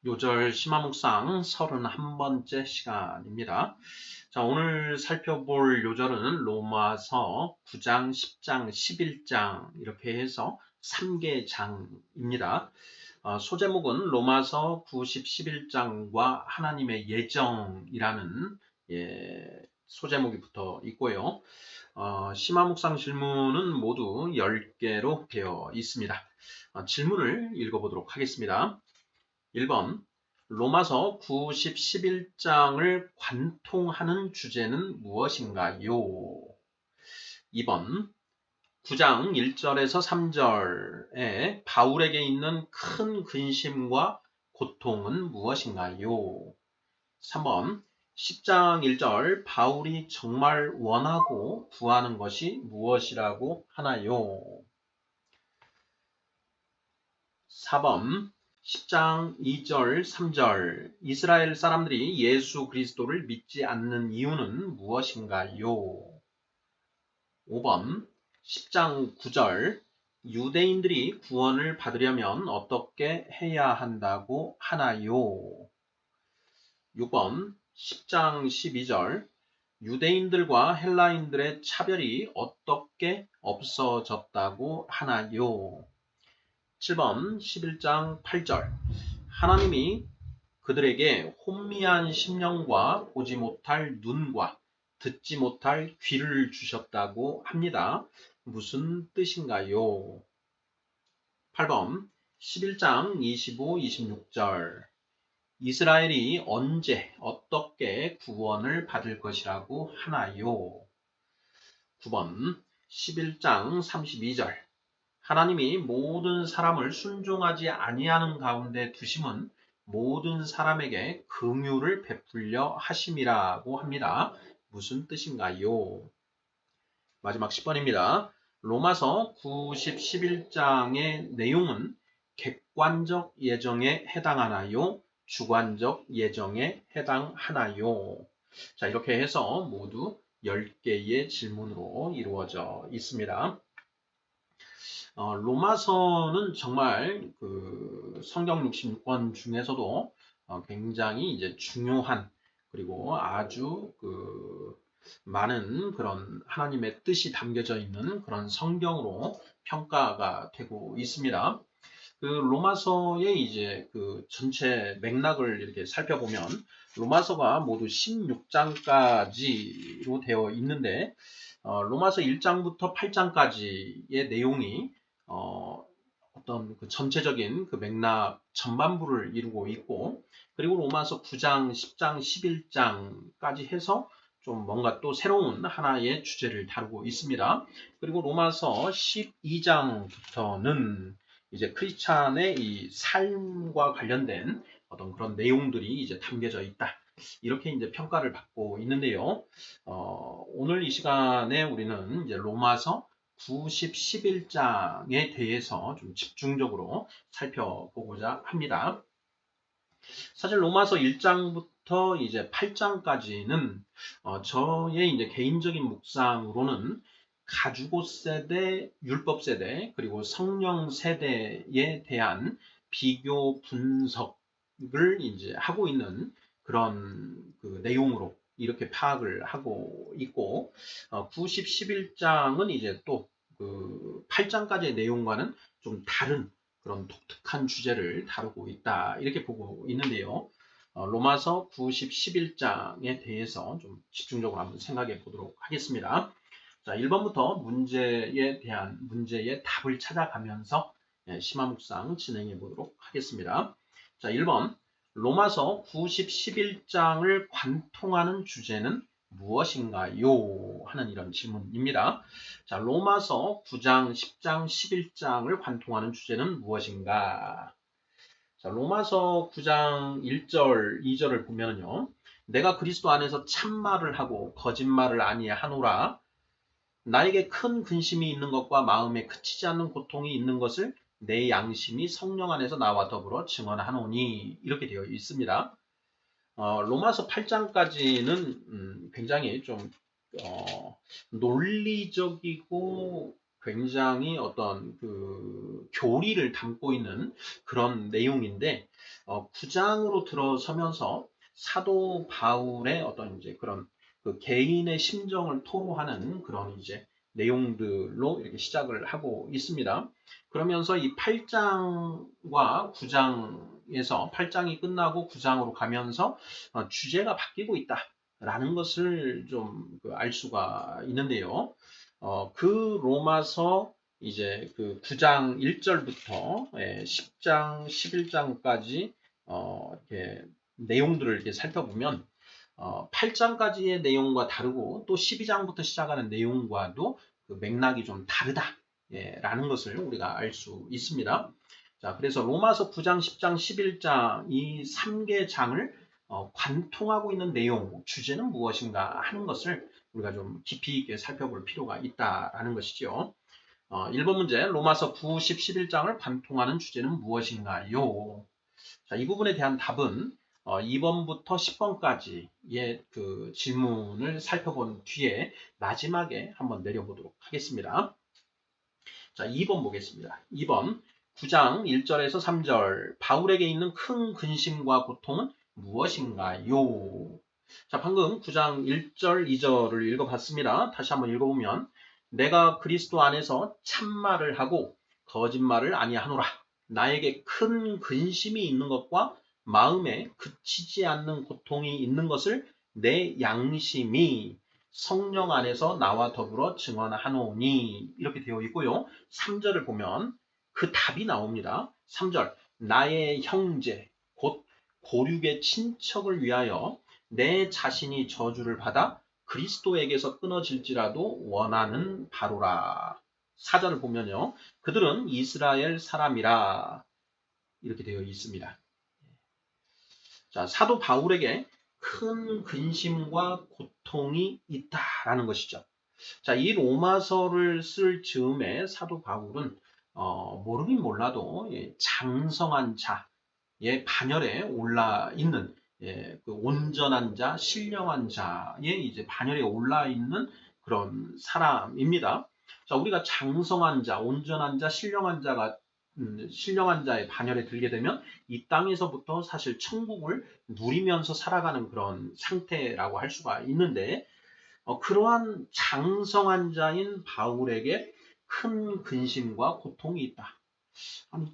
요절 심화묵상 31번째 시간입니다. 자, 오늘 살펴볼 요절은 로마서 9장, 10장, 11장 이렇게 해서 3개 장입니다. 소제목은 로마서 9, 10, 11장과 하나님의 예정이라는 소제목이 붙어 있고요. 심화묵상 질문은 모두 10개로 되어 있습니다. 질문을 읽어보도록 하겠습니다. 1번 로마서 9, 10, 11장을 관통하는 주제는 무엇인가요? 2번 9장 1절에서 3절에 바울에게 있는 큰 근심과 고통은 무엇인가요? 3번 10장 1절 바울이 정말 원하고 구하는 것이 무엇이라고 하나요? 4번 10장 2절 3절 이스라엘 사람들이 예수 그리스도를 믿지 않는 이유는 무엇인가요? 5번 10장 9절 유대인들이 구원을 받으려면 어떻게 해야 한다고 하나요? 6번 10장 12절 유대인들과 헬라인들의 차별이 어떻게 없어졌다고 하나요? 7번 11장 8절 하나님이 그들에게 혼미한 심령과 보지 못할 눈과 듣지 못할 귀를 주셨다고 합니다. 무슨 뜻인가요? 8번 11장 25, 26절 이스라엘이 언제 어떻게 구원을 받을 것이라고 하나요? 9번 11장 32절 하나님이 모든 사람을 순종하지 아니하는 가운데 두심은 모든 사람에게 긍휼을 베풀려 하심이라고 합니다. 무슨 뜻인가요? 마지막 10번입니다. 로마서 90, 11장의 내용은 객관적 예정에 해당하나요? 주관적 예정에 해당하나요? 자, 이렇게 해서 모두 10개의 질문으로 이루어져 있습니다. 로마서는 정말 그 성경 66권 중에서도 굉장히 이제 중요한 그리고 아주 그 많은 그런 하나님의 뜻이 담겨져 있는 그런 성경으로 평가가 되고 있습니다. 그 로마서의 이제 그 전체 맥락을 이렇게 살펴보면 로마서가 모두 16장까지로 되어 있는데 로마서 1장부터 8장까지의 내용이 어떤 그 전체적인 그 맥락 전반부를 이루고 있고 그리고 로마서 9장, 10장, 11장까지 해서 좀 뭔가 또 새로운 하나의 주제를 다루고 있습니다. 그리고 로마서 12장부터는 이제 크리스찬의 이 삶과 관련된 어떤 그런 내용들이 이제 담겨져 있다. 이렇게 이제 평가를 받고 있는데요. 오늘 이 시간에 우리는 이제 로마서 90, 11장에 대해서 좀 집중적으로 살펴보고자 합니다. 사실 로마서 1장부터 이제 8장까지는 저의 이제 개인적인 묵상으로는 가주고 세대, 율법 세대, 그리고 성령 세대에 대한 비교 분석을 이제 하고 있는 그런 그 내용으로 이렇게 파악을 하고 있고, 90, 11장은 이제 또 그 8장까지의 내용과는 좀 다른 그런 독특한 주제를 다루고 있다. 이렇게 보고 있는데요. 로마서 90, 11장에 대해서 좀 집중적으로 한번 생각해 보도록 하겠습니다. 자, 1번부터 문제의 답을 찾아가면서 심화묵상 진행해 보도록 하겠습니다. 자, 1번. 로마서 90, 11장을 관통하는 주제는 무엇인가요? 하는 이런 질문입니다. 자, 로마서 9장, 10장, 11장을 관통하는 주제는 무엇인가? 자, 로마서 9장 1절, 2절을 보면요. 내가 그리스도 안에서 참말을 하고 거짓말을 아니하노라. 나에게 큰 근심이 있는 것과 마음에 그치지 않는 고통이 있는 것을 내 양심이 성령 안에서 나와 더불어 증언하노니 이렇게 되어 있습니다. 로마서 8장까지는 굉장히 좀 논리적이고 굉장히 어떤 그 교리를 담고 있는 그런 내용인데 9장으로 들어서면서 사도 바울의 어떤 이제 그런 그 개인의 심정을 토로하는 그런 이제 내용들로 이렇게 시작을 하고 있습니다. 그러면서 이 8장과 9장에서 8장이 끝나고 9장으로 가면서 주제가 바뀌고 있다라는 것을 좀 알 수가 있는데요. 그 로마서 이제 그 9장 1절부터 10장 11장까지 이렇게 내용들을 이렇게 살펴보면 8장까지의 내용과 다르고 또 12장부터 시작하는 내용과도 그 맥락이 좀 다르다. 라는 것을 우리가 알 수 있습니다. 자, 그래서 로마서 9장, 10장, 11장 이 3개 장을 관통하고 있는 내용, 주제는 무엇인가 하는 것을 우리가 좀 깊이 있게 살펴볼 필요가 있다라는 것이죠. 1번 문제, 로마서 9, 10, 11장을 관통하는 주제는 무엇인가요? 자, 이 부분에 대한 답은 2번부터 10번까지의 그 질문을 살펴본 뒤에 마지막에 한번 내려보도록 하겠습니다. 자, 2번 보겠습니다. 2번 9장 1절에서 3절 바울에게 있는 큰 근심과 고통은 무엇인가요? 자, 방금 9장 1절, 2절을 읽어봤습니다. 다시 한번 읽어보면 내가 그리스도 안에서 참말을 하고 거짓말을 아니하노라. 나에게 큰 근심이 있는 것과 마음에 그치지 않는 고통이 있는 것을 내 양심이 성령 안에서 나와 더불어 증언하노니 이렇게 되어 있고요. 3절을 보면 그 답이 나옵니다. 3절 나의 형제 곧 고륙의 친척을 위하여 내 자신이 저주를 받아 그리스도에게서 끊어질지라도 원하는 바로라. 4절을 보면요. 그들은 이스라엘 사람이라 이렇게 되어 있습니다. 자, 사도 바울에게 큰 근심과 고통이 있다라는 것이죠. 자, 이 로마서를 쓸 즈음에 사도 바울은 모르긴 몰라도 장성한 자의 반열에 올라 있는 그 온전한 자, 신령한 자의 이제 반열에 올라 있는 그런 사람입니다. 자, 우리가 장성한 자, 온전한 자, 신령한 자의 반열에 들게 되면 이 땅에서부터 사실 천국을 누리면서 살아가는 그런 상태라고 할 수가 있는데 그러한 장성한 자인 바울에게 큰 근심과 고통이 있다. 아니,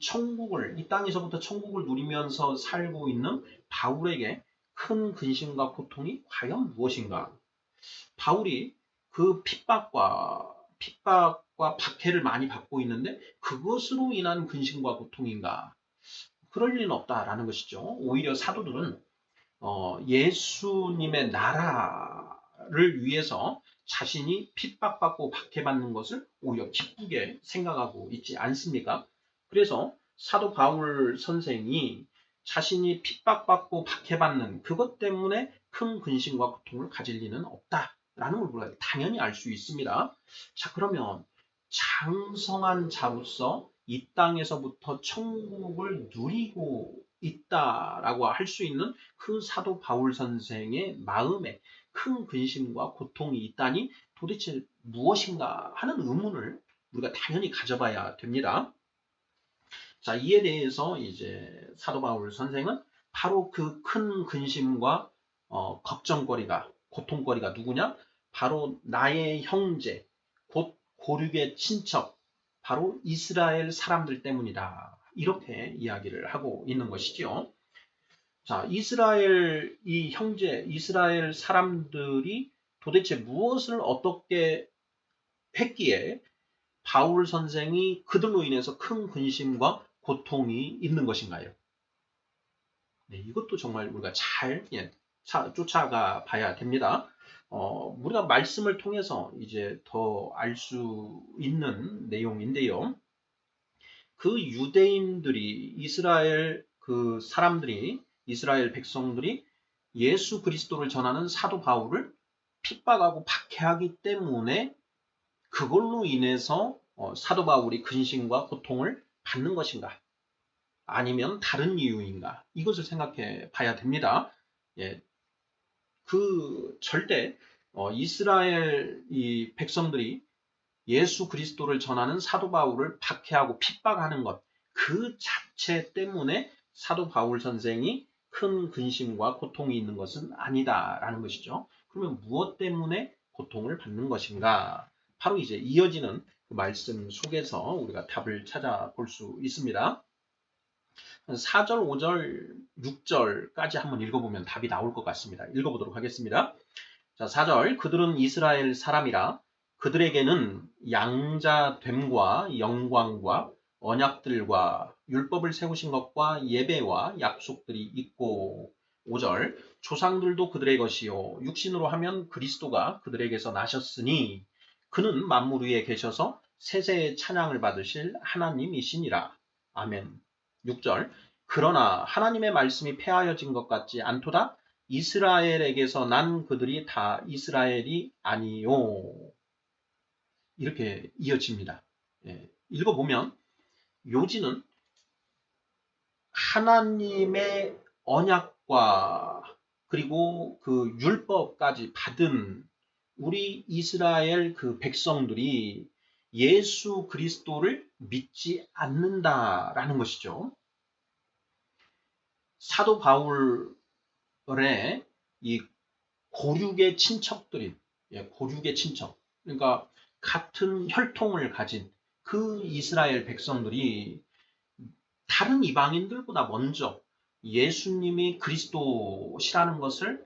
이 땅에서부터 천국을 누리면서 살고 있는 바울에게 큰 근심과 고통이 과연 무엇인가? 바울이 그 핍박과 박해를 많이 받고 있는데 그것으로 인한 근심과 고통인가? 그럴 리는 없다라는 것이죠. 오히려 사도들은 예수님의 나라를 위해서 자신이 핍박받고 박해받는 것을 오히려 기쁘게 생각하고 있지 않습니까? 그래서 사도 바울 선생이 자신이 핍박받고 박해받는 그것 때문에 큰 근심과 고통을 가질 리는 없다라는 걸 우리가 당연히 알 수 있습니다. 자, 그러면 장성한 자로서 이 땅에서부터 천국을 누리고 있다라고 할 수 있는 그 사도 바울 선생의 마음에 큰 근심과 고통이 있다니 도대체 무엇인가 하는 의문을 우리가 당연히 가져봐야 됩니다. 자, 이에 대해서 이제 사도 바울 선생은 바로 그 큰 근심과 걱정거리가, 고통거리가 누구냐? 바로 나의 형제, 곧 고륙의 친척, 바로 이스라엘 사람들 때문이다. 이렇게 이야기를 하고 있는 것이죠. 자, 이스라엘 이 형제, 이스라엘 사람들이 도대체 무엇을 어떻게 했기에 바울 선생이 그들로 인해서 큰 근심과 고통이 있는 것인가요? 네, 이것도 정말 우리가 잘 쫓아가 봐야 됩니다. 우리가 말씀을 통해서 이제 더 알 수 있는 내용인데요. 그 유대인들이 이스라엘 그 사람들이 이스라엘 백성들이 예수 그리스도를 전하는 사도 바울을 핍박하고 박해하기 때문에 그걸로 인해서 사도 바울이 근심과 고통을 받는 것인가? 아니면 다른 이유인가? 이것을 생각해 봐야 됩니다. 예, 그 절대 이스라엘 이 백성들이 예수 그리스도를 전하는 사도 바울을 박해하고 핍박하는 것, 그 자체 때문에 사도 바울 선생이 큰 근심과 고통이 있는 것은 아니다라는 것이죠. 그러면 무엇 때문에 고통을 받는 것인가? 바로 이제 이어지는 그 말씀 속에서 우리가 답을 찾아볼 수 있습니다. 4절, 5절, 6절까지 한번 읽어보면 답이 나올 것 같습니다. 읽어보도록 하겠습니다. 자, 4절. 그들은 이스라엘 사람이라 그들에게는 양자됨과 영광과 언약들과 율법을 세우신 것과 예배와 약속들이 있고 5절. 조상들도 그들의 것이요 육신으로 하면 그리스도가 그들에게서 나셨으니 그는 만물 위에 계셔서 세세의 찬양을 받으실 하나님이시니라. 아멘. 6절. 그러나 하나님의 말씀이 폐하여진 것 같지 않도다. 이스라엘에게서 난 그들이 다 이스라엘이 아니요. 이렇게 이어집니다. 예, 읽어보면 요지는 하나님의 언약과 그리고 그 율법까지 받은 우리 이스라엘 그 백성들이 예수 그리스도를 믿지 않는다라는 것이죠. 사도 바울의 이 고륙의 친척들인, 고륙의 친척, 그러니까 같은 혈통을 가진 그 이스라엘 백성들이 다른 이방인들보다 먼저 예수님이 그리스도시라는 것을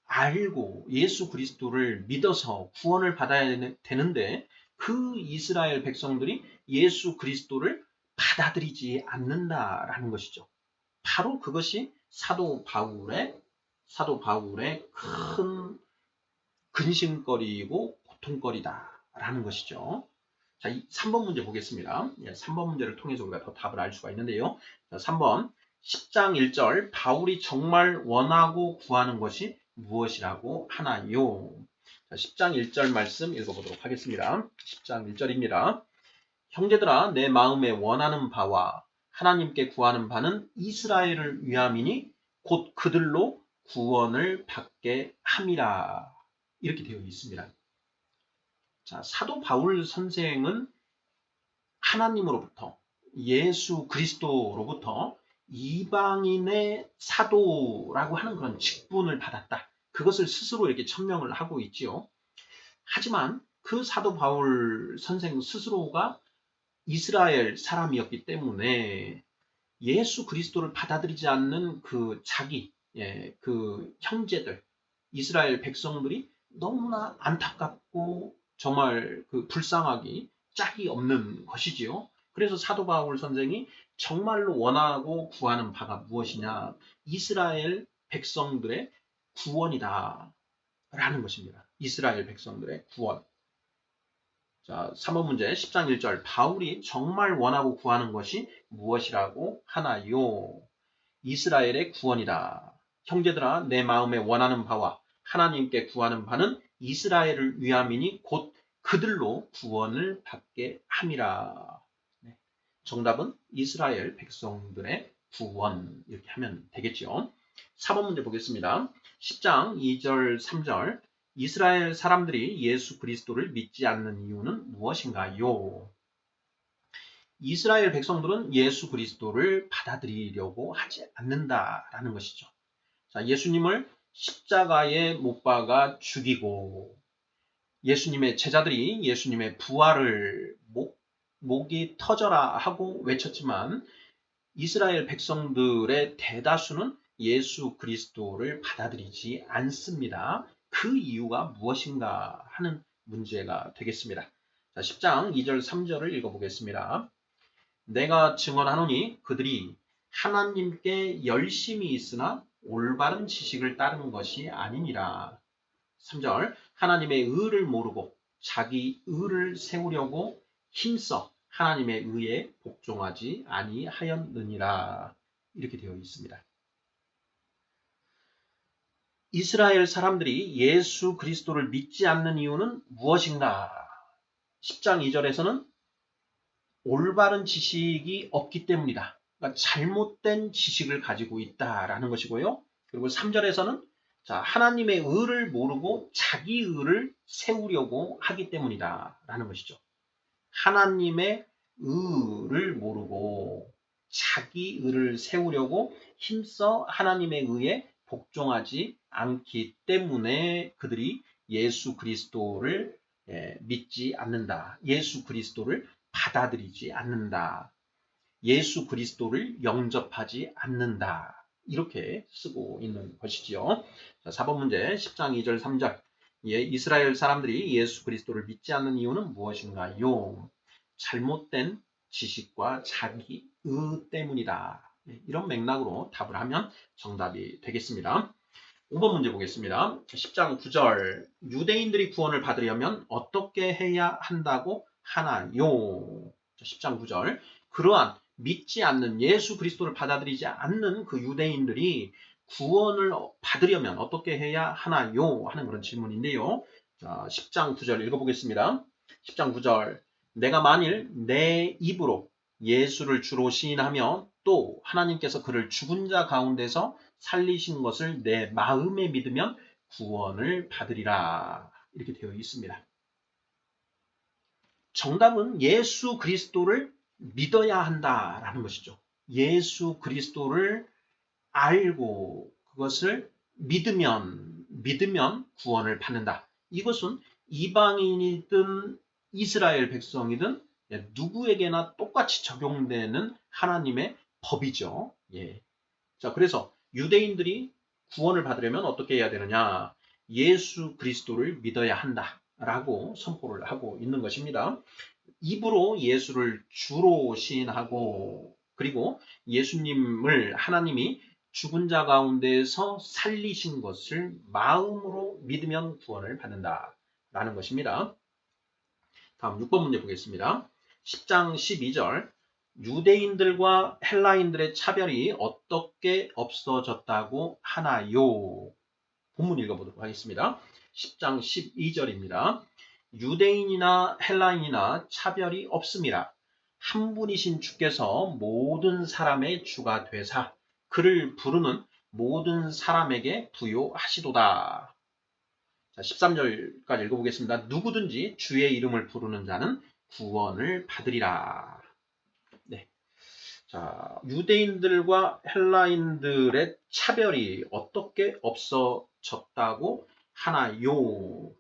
알고 예수 그리스도를 믿어서 구원을 받아야 되는데 그 이스라엘 백성들이 예수 그리스도를 받아들이지 않는다라는 것이죠. 바로 그것이 사도 바울의 큰 근심거리이고 고통거리다라는 것이죠. 자, 3번 문제 보겠습니다. 3번 문제를 통해서 우리가 더 답을 알 수가 있는데요. 자, 3번 10장 1절 바울이 정말 원하고 구하는 것이 무엇이라고 하나요? 자, 10장 1절 말씀 읽어보도록 하겠습니다. 10장 1절입니다. 형제들아 내 마음에 원하는 바와 하나님께 구하는 바는 이스라엘을 위함이니 곧 그들로 구원을 받게 함이라. 이렇게 되어 있습니다. 자, 사도 바울 선생은 하나님으로부터 예수 그리스도로부터 이방인의 사도라고 하는 그런 직분을 받았다. 그것을 스스로 이렇게 천명을 하고 있지요. 하지만 그 사도 바울 선생 스스로가 이스라엘 사람이었기 때문에 예수 그리스도를 받아들이지 않는 그 그 형제들, 이스라엘 백성들이 너무나 안타깝고 정말 그 불쌍하기 짝이 없는 것이지요. 그래서 사도 바울 선생이 정말로 원하고 구하는 바가 무엇이냐? 이스라엘 백성들의 구원이다. 라는 것입니다. 이스라엘 백성들의 구원. 자, 3번 문제 10장 1절 바울이 정말 원하고 구하는 것이 무엇이라고 하나요? 이스라엘의 구원이다. 형제들아 내 마음에 원하는 바와 하나님께 구하는 바는 이스라엘을 위함이니 곧 그들로 구원을 받게 함이라. 네. 정답은 이스라엘 백성들의 구원 이렇게 하면 되겠죠. 4번 문제 보겠습니다. 10장 2절 3절 이스라엘 사람들이 예수 그리스도를 믿지 않는 이유는 무엇인가요? 이스라엘 백성들은 예수 그리스도를 받아들이려고 하지 않는다라는 것이죠. 자, 예수님을 십자가에 못 박아 죽이고 예수님의 제자들이 예수님의 부활을 목이 터져라 하고 외쳤지만 이스라엘 백성들의 대다수는 예수 그리스도를 받아들이지 않습니다. 그 이유가 무엇인가 하는 문제가 되겠습니다. 자, 10장 2절 3절을 읽어보겠습니다. 내가 증언하노니 그들이 하나님께 열심히 있으나 올바른 지식을 따르는 것이 아니니라. 3절 하나님의 의를 모르고 자기 의를 세우려고 힘써 하나님의 의에 복종하지 아니하였느니라. 이렇게 되어 있습니다. 이스라엘 사람들이 예수 그리스도를 믿지 않는 이유는 무엇인가? 10장 2절에서는 올바른 지식이 없기 때문이다. 그러니까 잘못된 지식을 가지고 있다라는 것이고요. 그리고 3절에서는 자, 하나님의 의를 모르고 자기 의를 세우려고 하기 때문이다 라는 것이죠. 하나님의 의를 모르고 자기 의를 세우려고 힘써 하나님의 의에 복종하지 않기 때문에 그들이 예수 그리스도를 믿지 않는다. 예수 그리스도를 받아들이지 않는다. 예수 그리스도를 영접하지 않는다. 이렇게 쓰고 있는 것이지요. 자, 4번 문제 10장 2절 3절. 이스라엘 사람들이 예수 그리스도를 믿지 않는 이유는 무엇인가요? 잘못된 지식과 자기 의 때문이다. 이런 맥락으로 답을 하면 정답이 되겠습니다. 5번 문제 보겠습니다. 10장 9절. 유대인들이 구원을 받으려면 어떻게 해야 한다고 하나요? 10장 9절. 그러한 믿지 않는 예수 그리스도를 받아들이지 않는 그 유대인들이 구원을 받으려면 어떻게 해야 하나요? 하는 그런 질문인데요. 자, 10장 9절 읽어보겠습니다. 10장 9절. 내가 만일 내 입으로 예수를 주로 시인하며 또 하나님께서 그를 죽은 자 가운데서 살리신 것을 내 마음에 믿으면 구원을 받으리라. 이렇게 되어 있습니다. 정답은 예수 그리스도를 믿어야 한다라는 것이죠. 예수 그리스도를 알고 그것을 믿으면 구원을 받는다. 이것은 이방인이든 이스라엘 백성이든 누구에게나 똑같이 적용되는 하나님의 법이죠. 예. 자, 그래서 유대인들이 구원을 받으려면 어떻게 해야 되느냐? 예수 그리스도를 믿어야 한다라고 선포를 하고 있는 것입니다. 입으로 예수를 주로 시인하고 그리고 예수님을 하나님이 죽은 자 가운데서 살리신 것을 마음으로 믿으면 구원을 받는다라는 것입니다. 다음 6번 문제 보겠습니다. 10장 12절. 유대인들과 헬라인들의 차별이 어떻게 없어졌다고 하나요? 본문 읽어보도록 하겠습니다. 10장 12절입니다. 유대인이나 헬라인이나 차별이 없습니다. 한 분이신 주께서 모든 사람의 주가 되사 그를 부르는 모든 사람에게 부요하시도다. 자, 13절까지 읽어보겠습니다. 누구든지 주의 이름을 부르는 자는 구원을 받으리라. 네. 자, 유대인들과 헬라인들의 차별이 어떻게 없어졌다고 하나요?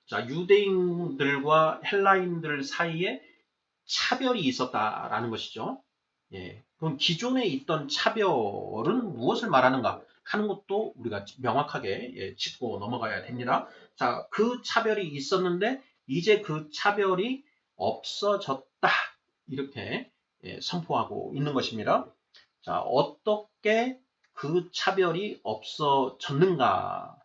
자, 유대인들과 헬라인들 사이에 차별이 있었다라는 것이죠. 예. 그럼 기존에 있던 차별은 무엇을 말하는가 하는 것도 우리가 명확하게 짚고 넘어가야 됩니다. 자, 그 차별이 있었는데 이제 그 차별이 없어졌다. 이렇게 선포하고 있는 것입니다. 자, 어떻게 그 차별이 없어졌는가?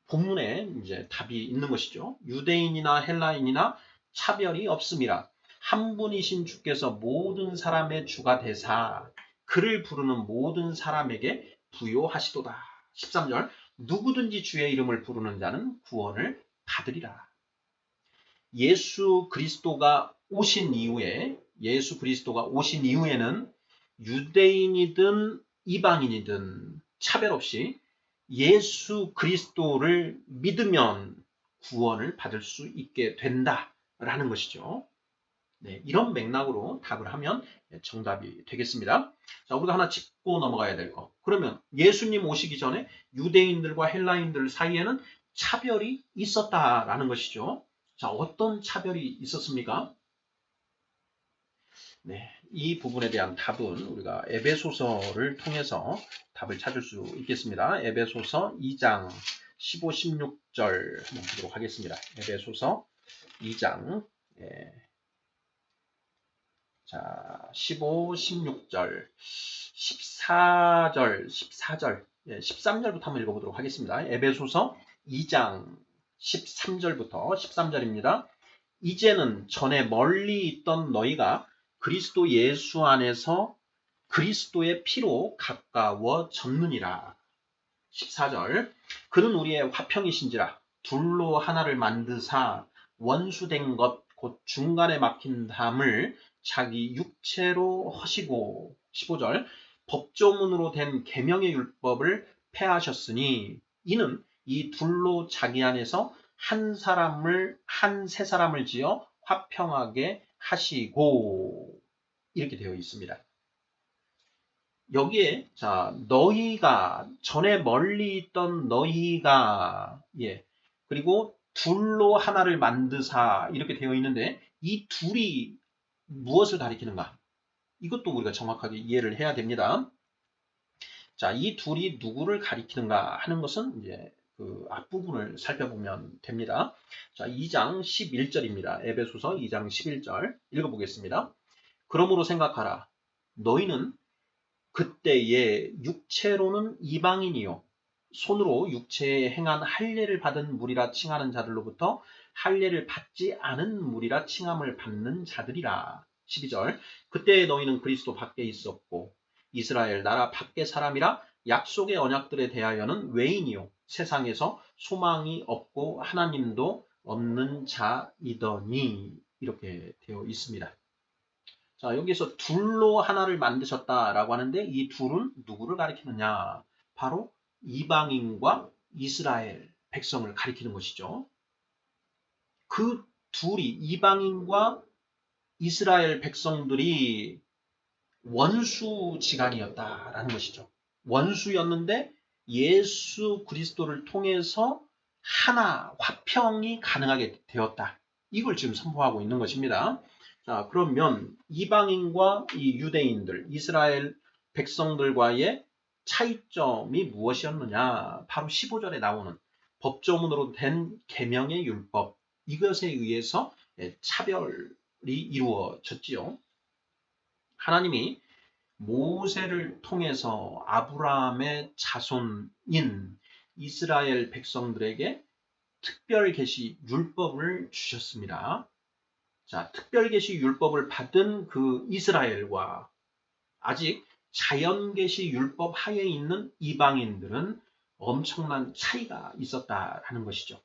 본문에 이제 답이 있는 것이죠. 유대인이나 헬라인이나 차별이 없습니다. 한 분이신 주께서 모든 사람의 주가 되사 그를 부르는 모든 사람에게 부요하시도다. 13절. 누구든지 주의 이름을 부르는 자는 구원을 받으리라. 예수 그리스도가 오신 이후에는 유대인이든 이방인이든 차별 없이 예수 그리스도를 믿으면 구원을 받을 수 있게 된다라는 것이죠. 네, 이런 맥락으로 답을 하면 정답이 되겠습니다. 자, 우리가 하나 짚고 넘어가야 될 거. 그러면 예수님 오시기 전에 유대인들과 헬라인들 사이에는 차별이 있었다라는 것이죠. 자, 어떤 차별이 있었습니까? 네, 이 부분에 대한 답은 우리가 에베소서를 통해서 답을 찾을 수 있겠습니다. 에베소서 2장 15, 16절 한번 보도록 하겠습니다. 에베소서 2장 자, 15, 16절, 14절, 13절부터 한번 읽어보도록 하겠습니다. 에베소서 2장 13절부터 13절입니다. 이제는 전에 멀리 있던 너희가 그리스도 예수 안에서 그리스도의 피로 가까워졌느니라. 14절. 그는 우리의 화평이신지라 둘로 하나를 만드사 원수된 것 곧 중간에 막힌 담을 자기 육체로 하시고 15절. 법조문으로 된 계명의 율법을 폐하셨으니 이는 이 둘로 자기 안에서 한 세 사람을 지어 화평하게 하시고 이렇게 되어 있습니다. 여기에 자 너희가 전에 멀리 있던 너희가 그리고 둘로 하나를 만드사 이렇게 되어 있는데 이 둘이 무엇을 가리키는가? 이것도 우리가 정확하게 이해를 해야 됩니다. 자, 이 둘이 누구를 가리키는가 하는 것은 이제 그 앞부분을 살펴보면 됩니다. 자, 2장 11절입니다. 에베소서 2장 11절 읽어보겠습니다. 그러므로 생각하라. 너희는 그때에 육체로는 이방인이요 손으로 육체에 행한 할례를 받은 무리라 칭하는 자들로부터 할례를 받지 않은 무리라 칭함을 받는 자들이라. 12절 그때에 너희는 그리스도 밖에 있었고 이스라엘 나라 밖의 사람이라 약속의 언약들에 대하여는 외인이요 세상에서 소망이 없고 하나님도 없는 자이더니 이렇게 되어 있습니다. 자, 여기서 둘로 하나를 만드셨다라고 하는데 이 둘은 누구를 가리키느냐? 바로 이방인과 이스라엘 백성을 가리키는 것이죠. 그 둘이 이방인과 이스라엘 백성들이 원수지간이었다라는 것이죠. 원수였는데 예수 그리스도를 통해서 하나 화평이 가능하게 되었다. 이걸 지금 선포하고 있는 것입니다. 자, 그러면 이방인과 이 유대인들, 이스라엘 백성들과의 차이점이 무엇이었느냐? 바로 15절에 나오는 법조문으로 된 계명의 율법, 이것에 의해서 차별이 이루어졌지요. 하나님이 모세를 통해서 아브라함의 자손인 이스라엘 백성들에게 특별 계시 율법을 주셨습니다. 자, 특별 계시 율법을 받은 그 이스라엘과 아직 자연 계시 율법 하에 있는 이방인들은 엄청난 차이가 있었다라는 것이죠.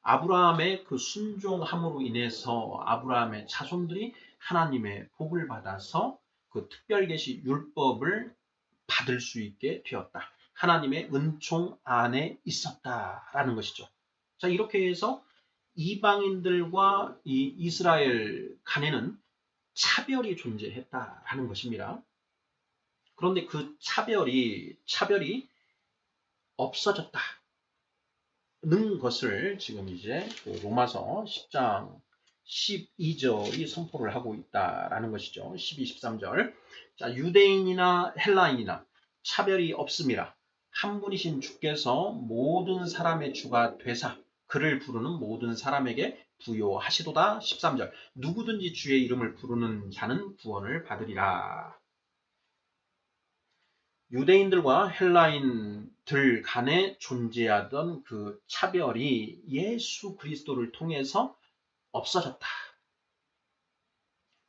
아브라함의 그 순종함으로 인해서 아브라함의 자손들이 하나님의 복을 받아서 그 특별 계시 율법을 받을 수 있게 되었다. 하나님의 은총 안에 있었다라는 것이죠. 자, 이렇게 해서 이방인들과 이 이스라엘 간에는 차별이 존재했다라는 것입니다. 그런데 그 차별이 없어졌다는 것을 지금 이제 로마서 10장 12절이 선포를 하고 있다라는 것이죠. 12, 13절. 자, 유대인이나 헬라인이나 차별이 없음이라 한 분이신 주께서 모든 사람의 주가 되사 그를 부르는 모든 사람에게 부요하시도다. 13절. 누구든지 주의 이름을 부르는 자는 구원을 받으리라. 유대인들과 헬라인들 간에 존재하던 그 차별이 예수 그리스도를 통해서 없어졌다.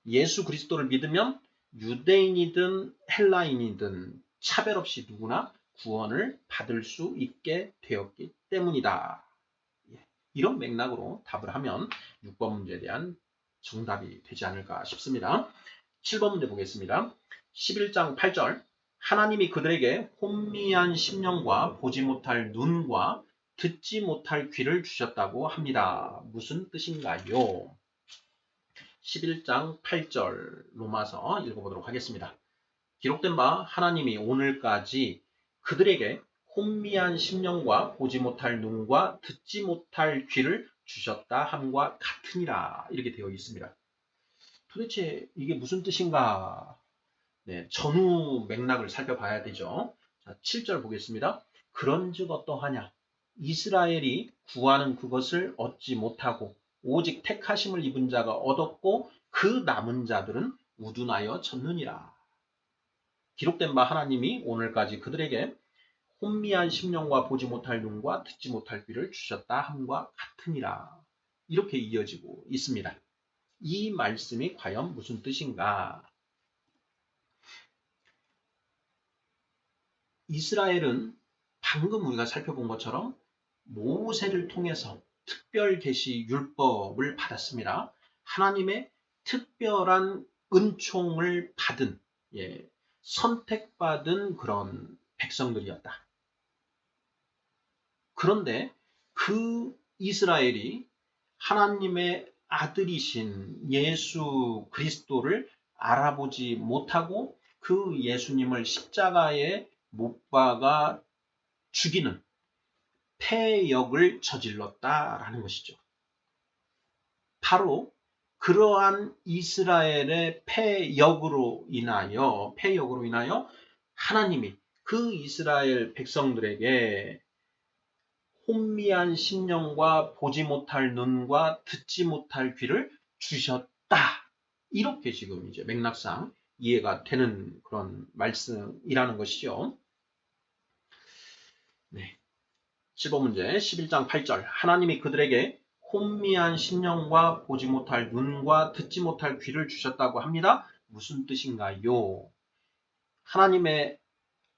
예수 그리스도를 믿으면 유대인이든 헬라인이든 차별 없이 누구나 구원을 받을 수 있게 되었기 때문이다. 이런 맥락으로 답을 하면 6번 문제에 대한 정답이 되지 않을까 싶습니다. 7번 문제 보겠습니다. 11장 8절 하나님이 그들에게 혼미한 심령과 보지 못할 눈과 듣지 못할 귀를 주셨다고 합니다. 무슨 뜻인가요? 11장 8절 로마서 읽어보도록 하겠습니다. 기록된 바 하나님이 오늘까지 그들에게 혼미한 심령과 보지 못할 눈과 듣지 못할 귀를 주셨다 함과 같으니라 이렇게 되어 있습니다. 도대체 이게 무슨 뜻인가? 네, 전후 맥락을 살펴봐야 되죠. 자, 7절 보겠습니다. 그런즉 어떠하냐? 이스라엘이 구하는 그것을 얻지 못하고 오직 택하심을 입은 자가 얻었고 그 남은 자들은 우둔하여 졌느니라. 기록된 바 하나님이 오늘까지 그들에게 혼미한 심령과 보지 못할 눈과 듣지 못할 귀를 주셨다 함과 같으니라. 이렇게 이어지고 있습니다. 이 말씀이 과연 무슨 뜻인가? 이스라엘은 방금 우리가 살펴본 것처럼 모세를 통해서 특별 계시 율법을 받았습니다. 하나님의 특별한 은총을 받은 선택받은 그런 백성들이었다. 그런데 그 이스라엘이 하나님의 아들이신 예수 그리스도를 알아보지 못하고 그 예수님을 십자가에 못 박아 죽이는 폐역을 저질렀다라는 것이죠. 바로 그러한 이스라엘의 폐역으로 인하여 하나님이 그 이스라엘 백성들에게 혼미한 심령과 보지 못할 눈과 듣지 못할 귀를 주셨다. 이렇게 지금 이제 맥락상 이해가 되는 그런 말씀이라는 것이죠. 네. 15문제 11장 8절 하나님이 그들에게 혼미한 심령과 보지 못할 눈과 듣지 못할 귀를 주셨다고 합니다. 무슨 뜻인가요? 하나님의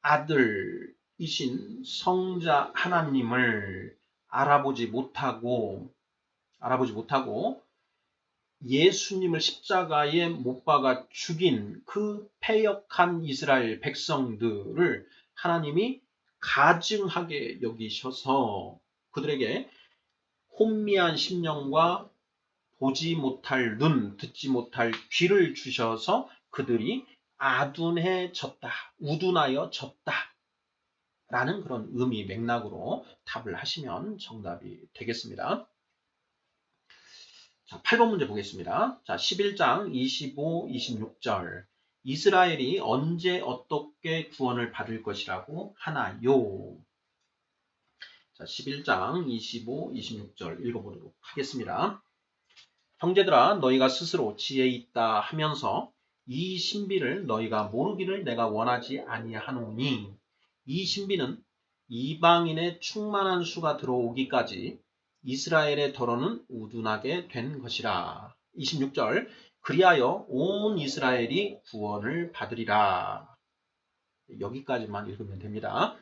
아들이신 성자 하나님을 알아보지 못하고 예수님을 십자가에 못 박아 죽인 그 패역한 이스라엘 백성들을 하나님이 가증하게 여기셔서 그들에게 혼미한 심령과 보지 못할 눈, 듣지 못할 귀를 주셔서 그들이 아둔해졌다, 우둔하여 졌다 라는 그런 의미 맥락으로 답을 하시면 정답이 되겠습니다. 자, 8번 문제 보겠습니다. 자, 11장 25, 26절 이스라엘이 언제 어떻게 구원을 받을 것이라고 하나요? 자, 11장 25, 26절 읽어보도록 하겠습니다. 형제들아 너희가 스스로 지혜 있다 하면서 이 신비를 너희가 모르기를 내가 원하지 아니하노니 이 신비는 이방인의 충만한 수가 들어오기까지 이스라엘의 더러는 우둔하게 된 것이라. 26절 그리하여 온 이스라엘이 구원을 받으리라. 여기까지만 읽으면 됩니다.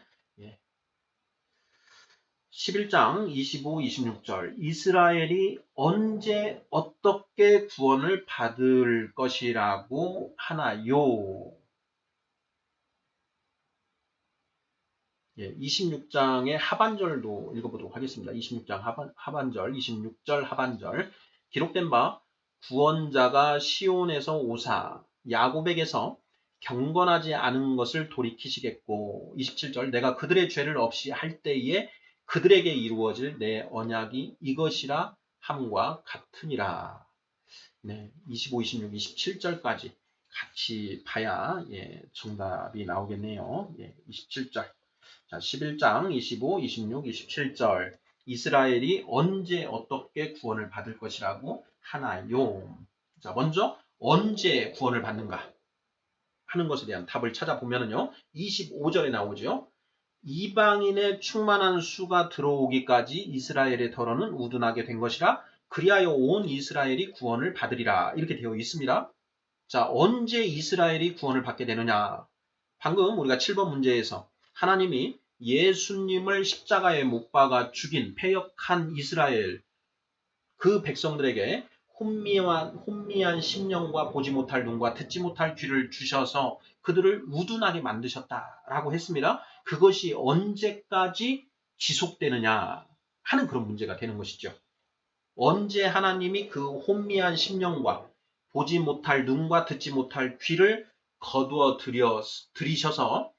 11장 25, 26절 이스라엘이 언제 어떻게 구원을 받을 것이라고 하나요? 26장의 하반절도 읽어보도록 하겠습니다. 26장 하반절, 26절 하반절 기록된 바 구원자가 시온에서 오사 야곱에게서 경건하지 않은 것을 돌이키시겠고 27절 내가 그들의 죄를 없이 할 때에 그들에게 이루어질 내 언약이 이것이라 함과 같으니라. 네, 25, 26, 27절까지 같이 봐야 정답이 나오겠네요. 27절. 자, 11장 25, 26, 27절 이스라엘이 언제 어떻게 구원을 받을 것이라고 하나요? 자, 먼저 언제 구원을 받는가 하는 것에 대한 답을 찾아보면요. 25절에 나오죠. 이방인의 충만한 수가 들어오기까지 이스라엘의 더러는 우둔하게 된 것이라 그리하여 온 이스라엘이 구원을 받으리라 이렇게 되어 있습니다. 자, 언제 이스라엘이 구원을 받게 되느냐? 방금 우리가 7번 문제에서 하나님이 예수님을 십자가에 못 박아 죽인 패역한 이스라엘 그 백성들에게 혼미한 심령과 보지 못할 눈과 듣지 못할 귀를 주셔서 그들을 우둔하게 만드셨다라고 했습니다. 그것이 언제까지 지속되느냐 하는 그런 문제가 되는 것이죠. 언제 하나님이 그 혼미한 심령과 보지 못할 눈과 듣지 못할 귀를 거두어 들이셔서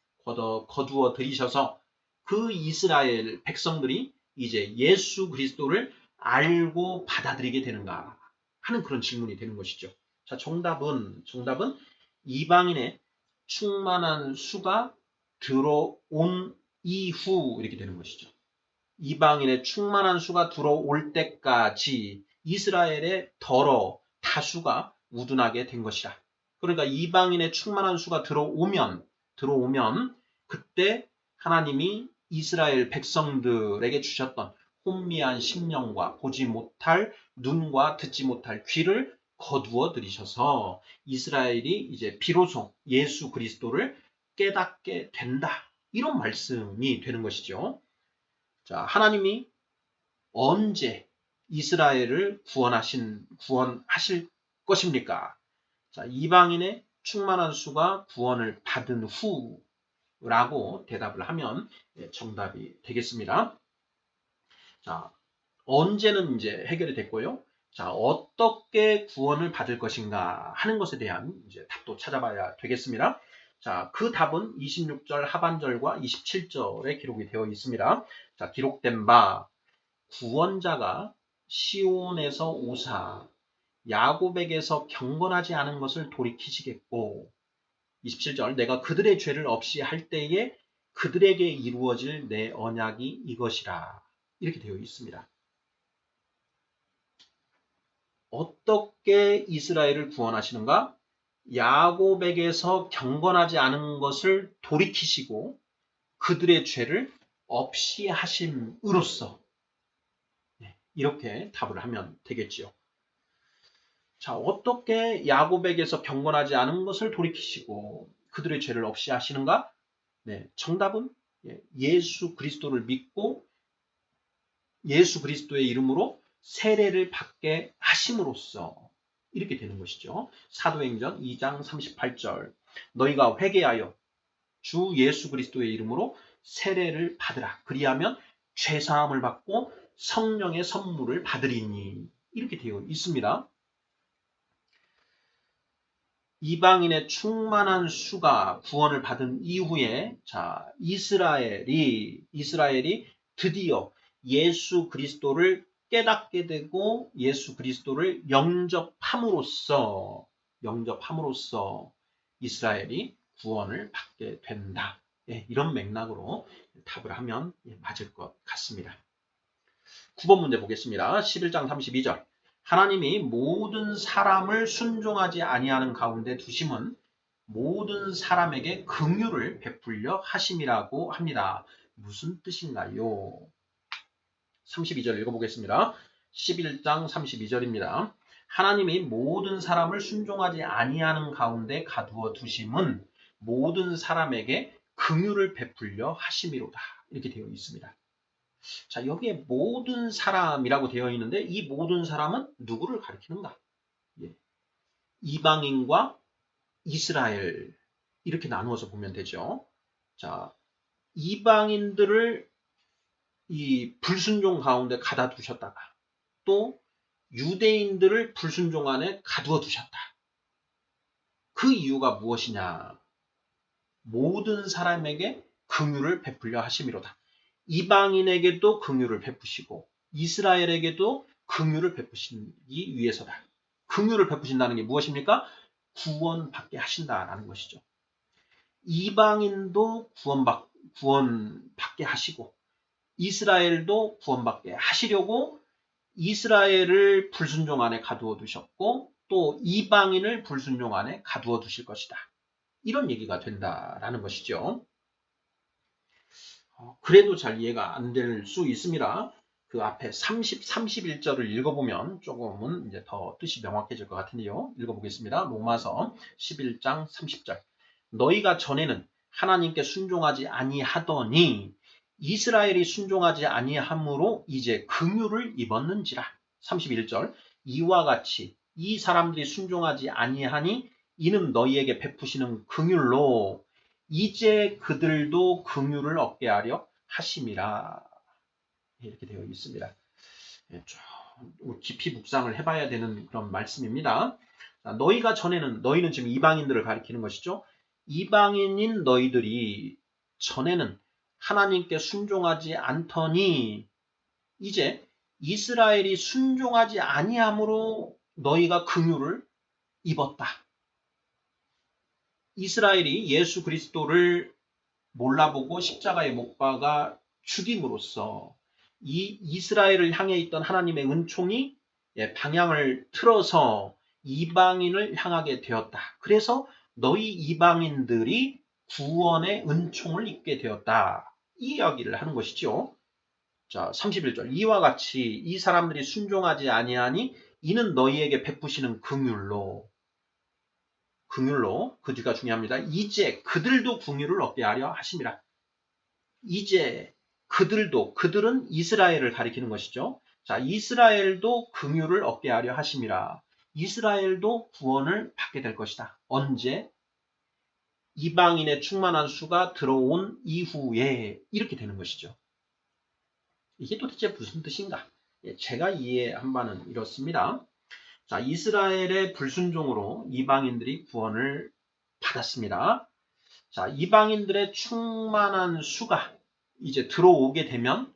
그 이스라엘 백성들이 이제 예수 그리스도를 알고 받아들이게 되는가 하는 그런 질문이 되는 것이죠. 자, 정답은 이방인의 충만한 수가 들어온 이후 이렇게 되는 것이죠. 이방인의 충만한 수가 들어올 때까지 이스라엘의 다수가 우둔하게 된 것이라. 그러니까 이방인의 충만한 수가 들어오면 그때 하나님이 이스라엘 백성들에게 주셨던 혼미한 심령과 보지 못할 눈과 듣지 못할 귀를 거두어 들이셔서 이스라엘이 이제 비로소 예수 그리스도를 깨닫게 된다. 이런 말씀이 되는 것이죠. 자, 하나님이 언제 이스라엘을 구원하실 것입니까? 자, 이방인의 충만한 수가 구원을 받은 후라고 대답을 하면 정답이 되겠습니다. 자, 언제는 이제 해결이 됐고요. 자, 어떻게 구원을 받을 것인가 하는 것에 대한 이제 답도 찾아봐야 되겠습니다. 자, 그 답은 26절 하반절과 27절에 기록이 되어 있습니다. 자, 기록된 바 구원자가 시온에서 오사 야곱에게서 경건하지 않은 것을 돌이키시겠고 27절 내가 그들의 죄를 없이 할 때에 그들에게 이루어질 내 언약이 이것이라 이렇게 되어 있습니다. 어떻게 이스라엘을 구원하시는가? 야곱에게서 경건하지 않은 것을 돌이키시고 그들의 죄를 없이 하심으로써 이렇게 답을 하면 되겠지요. 자, 어떻게 야곱에게서 경건하지 않은 것을 돌이키시고 그들의 죄를 없이 하시는가? 네, 정답은 예수 그리스도를 믿고 예수 그리스도의 이름으로 세례를 받게 하심으로써 이렇게 되는 것이죠. 사도행전 2장 38절 너희가 회개하여 주 예수 그리스도의 이름으로 세례를 받으라. 그리하면 죄사함을 받고 성령의 선물을 받으리니 이렇게 되어 있습니다. 이방인의 충만한 수가 구원을 받은 이후에 자 이스라엘이 드디어 예수 그리스도를 깨닫게 되고 예수 그리스도를 영접함으로써 이스라엘이 구원을 받게 된다. 이런 맥락으로 답을 하면 맞을 것 같습니다. 9번 문제 보겠습니다. 11장 32절 하나님이 모든 사람을 순종하지 아니하는 가운데 두심은 모든 사람에게 긍휼을 베풀려 하심이라고 합니다. 무슨 뜻인가요? 32절 읽어보겠습니다. 11장 32절입니다. 하나님이 모든 사람을 순종하지 아니하는 가운데 가두어 두심은 모든 사람에게 긍휼을 베풀려 하심이로다. 이렇게 되어 있습니다. 자, 여기에 모든 사람이라고 되어 있는데 이 모든 사람은 누구를 가리키는가? 이방인과 이스라엘 이렇게 나누어서 보면 되죠. 자, 이방인들을 이 불순종 가운데 가다 두셨다가 또 유대인들을 불순종 안에 가두어 두셨다. 그 이유가 무엇이냐? 모든 사람에게 긍휼을 베풀려 하심이로다. 이방인에게도 긍휼을 베푸시고 이스라엘에게도 긍휼을 베푸시기 위해서다. 긍휼을 베푸신다는 게 무엇입니까? 구원받게 하신다라는 것이죠. 이방인도 구원받게 하시고 이스라엘도 구원받게 하시려고 이스라엘을 불순종 안에 가두어 두셨고 또 이방인을 불순종 안에 가두어 두실 것이다. 이런 얘기가 된다라는 것이죠. 그래도 잘 이해가 안 될 수 있습니다. 그 앞에 31절을 읽어보면 조금은 이제 더 뜻이 명확해질 것 같은데요. 읽어보겠습니다. 로마서 11장 30절. 너희가 전에는 하나님께 순종하지 아니하더니 이스라엘이 순종하지 아니함으로 이제 긍휼을 입었는지라. 31절. 이와 같이 이 사람들이 순종하지 아니하니 이는 너희에게 베푸시는 긍휼로 이제 그들도 긍휼을 얻게 하려 하심이라. 이렇게 되어 있습니다. 좀 깊이 묵상을 해봐야 되는 그런 말씀입니다. 너희가 전에는 너희는 지금 이방인들을 가리키는 것이죠. 이방인인 너희들이 전에는 하나님께 순종하지 않더니 이제 이스라엘이 순종하지 아니함으로 너희가 긍휼을 입었다. 이스라엘이 예수 그리스도를 몰라보고 십자가에 못 박아 죽임으로써 이 이스라엘을 향해 있던 하나님의 은총이 방향을 틀어서 이방인을 향하게 되었다. 그래서 너희 이방인들이 구원의 은총을 입게 되었다. 이 이야기를 하는 것이죠. 자, 31절. 이와 같이 이 사람들이 순종하지 아니하니 이는 너희에게 베푸시는 긍휼로 그 뒤가 중요합니다. 이제 그들도 긍휼을 얻게 하려 하심이라. 이제 그들은 이스라엘을 가리키는 것이죠. 자, 이스라엘도 긍휼을 얻게 하려 하심이라. 이스라엘도 구원을 받게 될 것이다. 언제? 이방인의 충만한 수가 들어온 이후에 이렇게 되는 것이죠. 이게 도대체 무슨 뜻인가? 제가 이해한 바는 이렇습니다. 자, 이스라엘의 불순종으로 이방인들이 구원을 받았습니다. 자, 이방인들의 충만한 수가 이제 들어오게 되면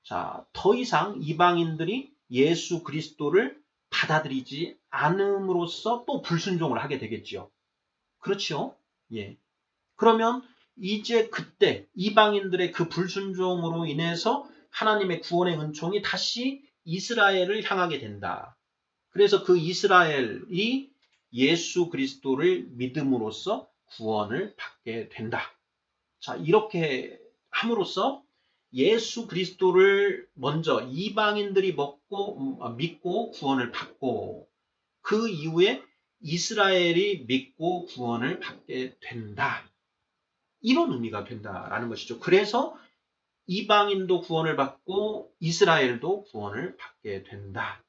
자, 더 이상 이방인들이 예수 그리스도를 받아들이지 않음으로써 또 불순종을 하게 되겠지요. 그렇지요? 예. 그러면 이제 그때 이방인들의 그 불순종으로 인해서 하나님의 구원의 은총이 다시 이스라엘을 향하게 된다. 그래서 그 이스라엘이 예수 그리스도를 믿음으로써 구원을 받게 된다. 자, 이렇게 함으로써 예수 그리스도를 먼저 이방인들이 믿고 구원을 받고 그 이후에 이스라엘이 믿고 구원을 받게 된다. 이런 의미가 된다라는 것이죠. 그래서 이방인도 구원을 받고 이스라엘도 구원을 받게 된다.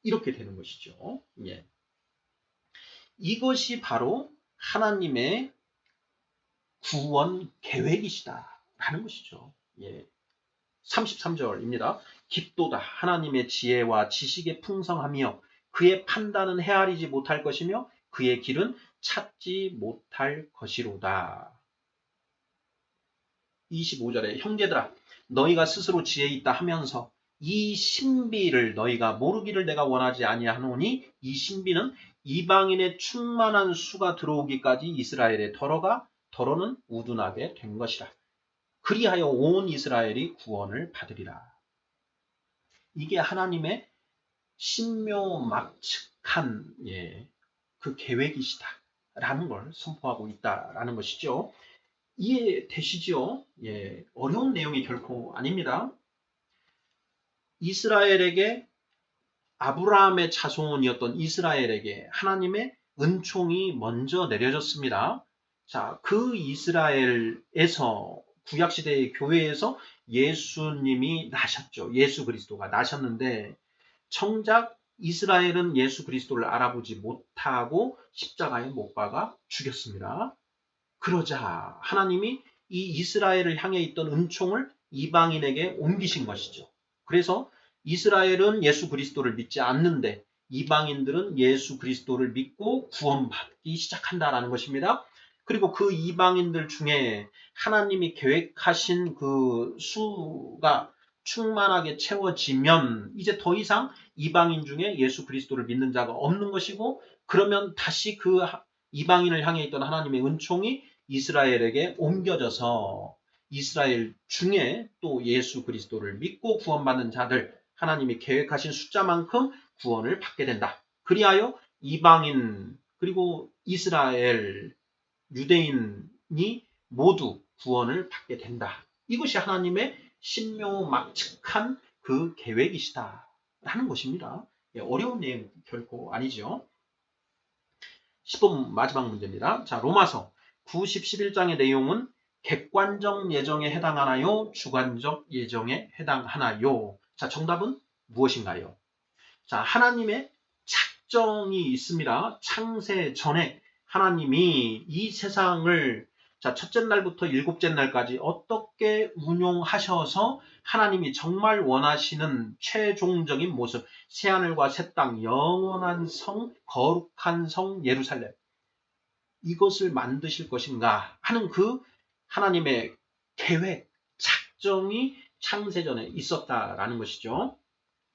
이렇게 되는 것이죠. 예. 이것이 바로 하나님의 구원 계획이시다라는 것이죠. 예. 33절입니다. 깊도다 하나님의 지혜와 지식의 풍성하며 그의 판단은 헤아리지 못할 것이며 그의 길은 찾지 못할 것이로다. 25절에 형제들아 너희가 스스로 지혜 있다 하면서 이 신비를 너희가 모르기를 내가 원하지 아니하노니 이 신비는 이방인의 충만한 수가 들어오기까지 이스라엘의 더러는 우둔하게 된 것이라. 그리하여 온 이스라엘이 구원을 받으리라. 이게 하나님의 신묘막측한 그 계획이시다라는 걸 선포하고 있다라는 것이죠. 이해되시죠? 예, 어려운 내용이 결코 아닙니다. 이스라엘에게 아브라함의 자손이었던 이스라엘에게 하나님의 은총이 먼저 내려졌습니다. 자, 그 이스라엘에서 구약시대의 교회에서 예수님이 나셨죠. 예수 그리스도가 나셨는데 정작 이스라엘은 예수 그리스도를 알아보지 못하고 십자가에 못 박아 죽였습니다. 그러자 하나님이 이 이스라엘을 향해 있던 은총을 이방인에게 옮기신 것이죠. 그래서 이스라엘은 예수 그리스도를 믿지 않는데 이방인들은 예수 그리스도를 믿고 구원받기 시작한다라는 것입니다. 그리고 그 이방인들 중에 하나님이 계획하신 그 수가 충만하게 채워지면 이제 더 이상 이방인 중에 예수 그리스도를 믿는 자가 없는 것이고 그러면 다시 그 이방인을 향해 있던 하나님의 은총이 이스라엘에게 옮겨져서 이스라엘 중에 또 예수 그리스도를 믿고 구원받는 자들 하나님이 계획하신 숫자만큼 구원을 받게 된다. 그리하여 이방인 그리고 이스라엘 유대인이 모두 구원을 받게 된다. 이것이 하나님의 신묘막측한 그 계획이시다라는 것입니다. 어려운 내용 결코 아니죠. 10번 마지막 문제입니다. 자, 로마서 9, 10, 11장의 내용은 객관적 예정에 해당하나요? 주관적 예정에 해당하나요? 자, 정답은 무엇인가요? 자, 하나님의 작정이 있습니다. 창세 전에 하나님이 이 세상을 자, 첫째 날부터 일곱째 날까지 어떻게 운용하셔서 하나님이 정말 원하시는 최종적인 모습, 새하늘과 새 땅, 영원한 성, 거룩한 성 예루살렘 이것을 만드실 것인가 하는 그 하나님의 계획, 작정이 창세전에 있었다라는 것이죠.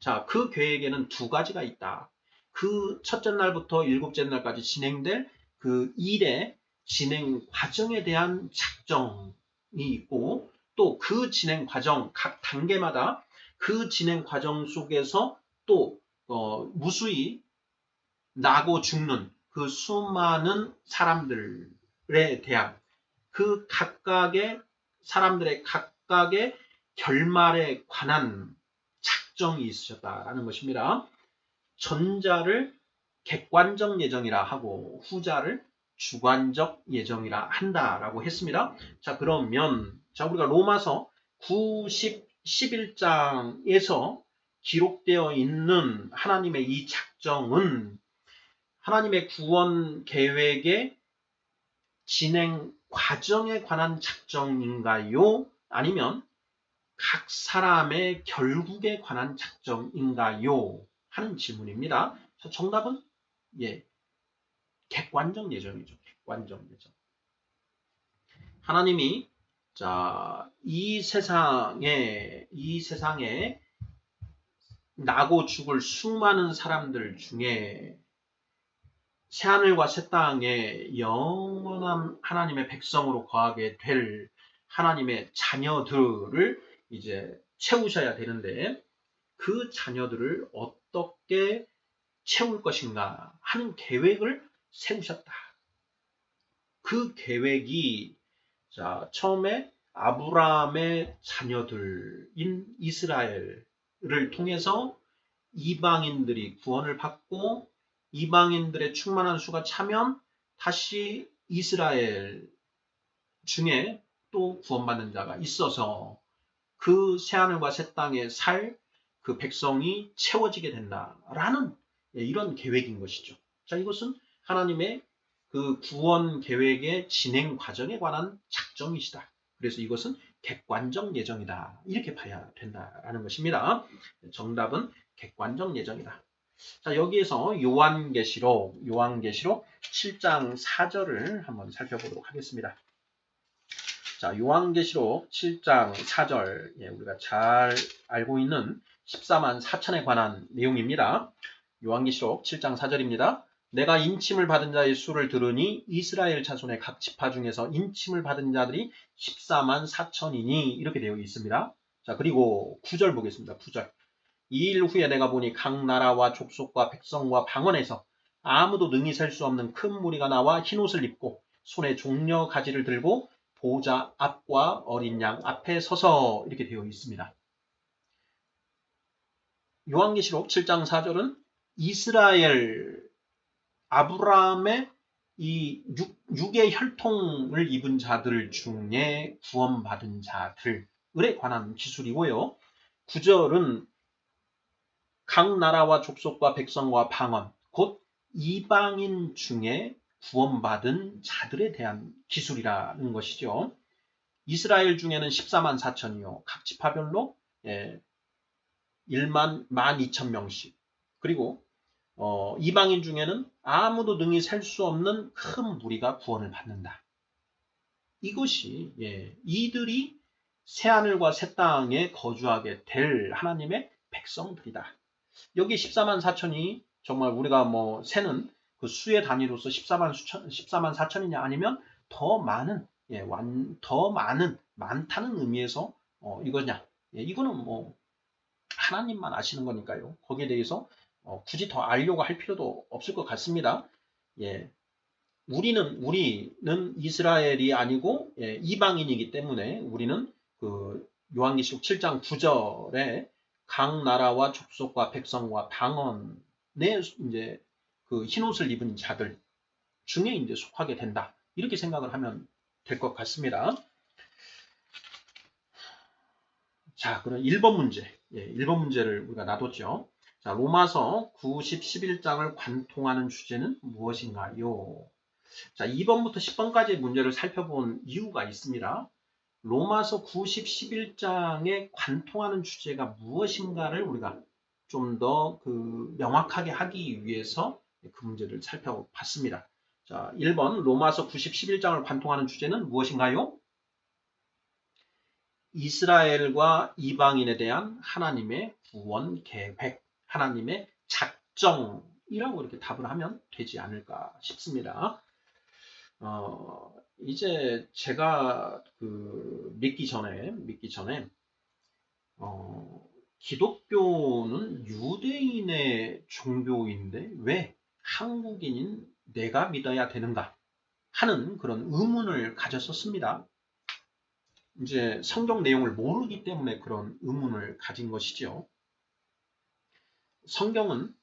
자, 그 계획에는 두 가지가 있다. 그 첫째 날부터 일곱째 날까지 진행될 그 일의 진행 과정에 대한 작정이 있고 또 그 진행 과정 각 단계마다 그 진행 과정 속에서 또 무수히 나고 죽는 그 수많은 사람들에 대한 그 각각의 사람들의 각각의 결말에 관한 작정이 있으셨다라는 것입니다. 전자를 객관적 예정이라 하고 후자를 주관적 예정이라 한다라고 했습니다. 자, 그러면 우리가 로마서 9, 10, 11장에서 기록되어 있는 하나님의 이 작정은 하나님의 구원 계획의 진행 과정에 관한 작정인가요? 아니면 각 사람의 결국에 관한 작정인가요? 하는 질문입니다. 자, 정답은 예, 객관적 예정이죠. 객관적 예정. 하나님이 이 세상에 나고 죽을 수많은 사람들 중에 새하늘과 새 땅에 영원한 하나님의 백성으로 거하게 될 하나님의 자녀들을 이제 채우셔야 되는데 그 자녀들을 어떻게 채울 것인가 하는 계획을 세우셨다. 그 계획이 처음에 아브라함의 자녀들인 이스라엘을 통해서 이방인들이 구원을 받고 이방인들의 충만한 수가 차면 다시 이스라엘 중에 또 구원받는 자가 있어서 그 새하늘과 새 땅에 살 그 백성이 채워지게 된다라는 이런 계획인 것이죠. 자, 이것은 하나님의 그 구원 계획의 진행 과정에 관한 작정이시다. 그래서 이것은 객관적 예정이다. 이렇게 봐야 된다라는 것입니다. 정답은 객관적 예정이다. 자, 여기에서 요한계시록 7장 4절을 한번 살펴보도록 하겠습니다. 자, 요한계시록 7장 4절, 우리가 잘 알고 있는 14만 4천에 관한 내용입니다. 요한계시록 7장 4절입니다. 내가 인침을 받은 자의 수를 들으니 이스라엘 자손의 각 지파 중에서 인침을 받은 자들이 14만 4천이니 이렇게 되어 있습니다. 자, 그리고 9절 보겠습니다. 9절. 이 일 후에 내가 보니 각 나라와 족속과 백성과 방언에서 아무도 능히 셀 수 없는 큰 무리가 나와 흰옷을 입고 손에 종려 가지를 들고 보호자 앞과 어린 양 앞에 서서 이렇게 되어 있습니다. 요한계시록 7장 4절은 이스라엘 아브라함의 이 육의 혈통을 입은 자들 중에 구원받은 자들에 관한 기술이고요. 9절은 각 나라와 족속과 백성과 방언, 곧 이방인 중에 구원받은 자들에 대한 기술이라는 것이죠. 이스라엘 중에는 14만 4천이요. 각 지파별로 1만 12,000명씩. 그리고 이방인 중에는 아무도 능히 셀 수 없는 큰 무리가 구원을 받는다. 이것이 이들이 새하늘과 새 땅에 거주하게 될 하나님의 백성들이다. 여기 14만 4천이 정말 우리가 세는 그 수의 단위로서 14만 4천이냐 아니면 더 많은 많다는 의미에서 이거냐. 이거는 하나님만 아시는 거니까요. 거기에 대해서 굳이 더 알려고 할 필요도 없을 것 같습니다. 우리는 이스라엘이 아니고 이방인이기 때문에 우리는 그 요한계시록 7장 9절에 각 나라와 족속과 백성과 방언에 이제 그 흰옷을 입은 자들 중에 이제 속하게 된다. 이렇게 생각을 하면 될 것 같습니다. 자, 그럼 1번 문제. 1번 문제를 우리가 놔뒀죠. 자, 로마서 90, 11장을 관통하는 주제는 무엇인가요? 자, 2번부터 10번까지의 문제를 살펴본 이유가 있습니다. 로마서 90, 11장에 관통하는 주제가 무엇인가를 우리가 좀 더 명확하게 하기 위해서 그 문제를 살펴봤습니다. 자, 1번 로마서 90, 11장을 관통하는 주제는 무엇인가요? 이스라엘과 이방인에 대한 하나님의 구원 계획, 하나님의 작정이라고 이렇게 답을 하면 되지 않을까 싶습니다. 이제 제가 믿기 전에 기독교는 유대인의 종교인데 왜 한국인인 내가 믿어야 되는가 하는 그런 의문을 가졌었습니다. 이제 성경 내용을 모르기 때문에 그런 의문을 가진 것이죠. 성경은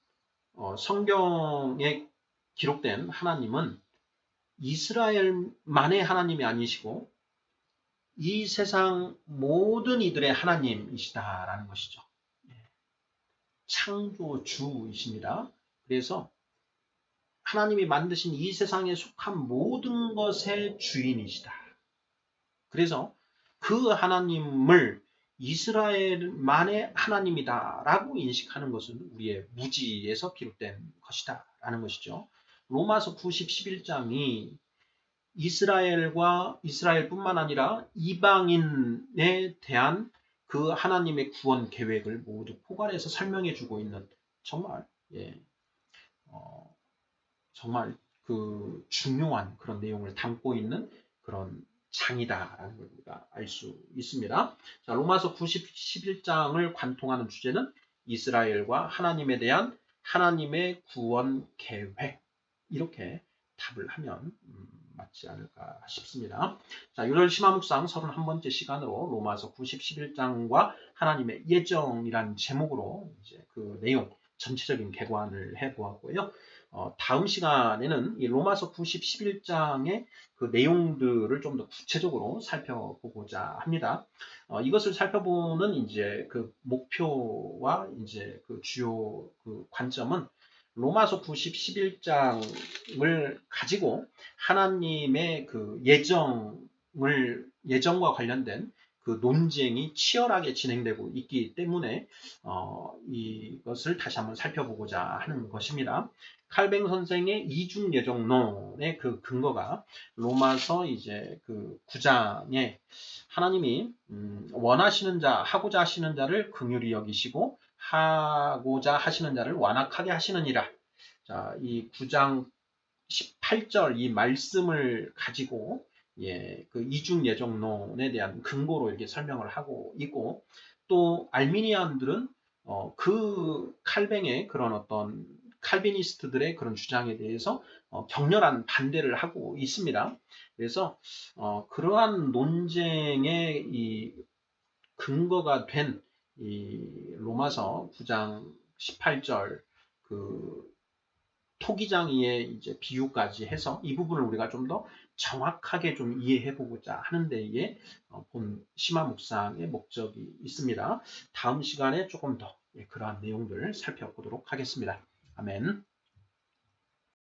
성경에 기록된 하나님은 이스라엘만의 하나님이 아니시고 이 세상 모든 이들의 하나님이시다라는 것이죠. 창조주이십니다. 그래서 하나님이 만드신 이 세상에 속한 모든 것의 주인이시다. 그래서 그 하나님을 이스라엘만의 하나님이다라고 인식하는 것은 우리의 무지에서 비롯된 것이다라는 것이죠. 로마서 90, 11장이 이스라엘과 이스라엘뿐만 아니라 이방인에 대한 그 하나님의 구원 계획을 모두 포괄해서 설명해 주고 있는 정말 정말 그 중요한 그런 내용을 담고 있는 그런 장이다라는 걸 우리가 알 수 있습니다. 자, 로마서 90, 11장을 관통하는 주제는 이스라엘과 하나님에 대한 하나님의 구원 계획, 이렇게 답을 하면 맞지 않을까 싶습니다. 자, 6월 심화묵상 31번째 시간으로 로마서 90, 11장과 하나님의 예정이라는 제목으로 이제 그 내용 전체적인 개관을 해보았고요. 다음 시간에는 이 로마서 90, 11장의 그 내용들을 좀 더 구체적으로 살펴보고자 합니다. 이것을 살펴보는 이제 그 목표와 이제 그 주요 그 관점은 로마서 90, 11장을 가지고 하나님의 그 예정과 관련된 그 논쟁이 치열하게 진행되고 있기 때문에 이것을 다시 한번 살펴보고자 하는 것입니다. 칼뱅 선생의 이중 예정론의 그 근거가 로마서 이제 그 9장에 하나님이 원하시는 자, 하고자 하시는 자를 긍휼히 여기시고 하고자 하시는 자를 완악하게 하시느니라. 자, 이 9장 18절 이 말씀을 가지고 그 이중 예정론에 대한 근거로 이렇게 설명을 하고 있고, 또 알미니안들은 그 칼뱅의 그런 어떤 칼비니스트들의 그런 주장에 대해서 격렬한 반대를 하고 있습니다. 그래서 그러한 논쟁의 이 근거가 된 이 로마서 9장 18절 그 토기장이의 이제 비유까지 해서 이 부분을 우리가 좀 더 정확하게 좀 이해해 보고자 하는 데에 본 심화 묵상의 목적이 있습니다. 다음 시간에 조금 더 그러한 내용들을 살펴보도록 하겠습니다. 아멘.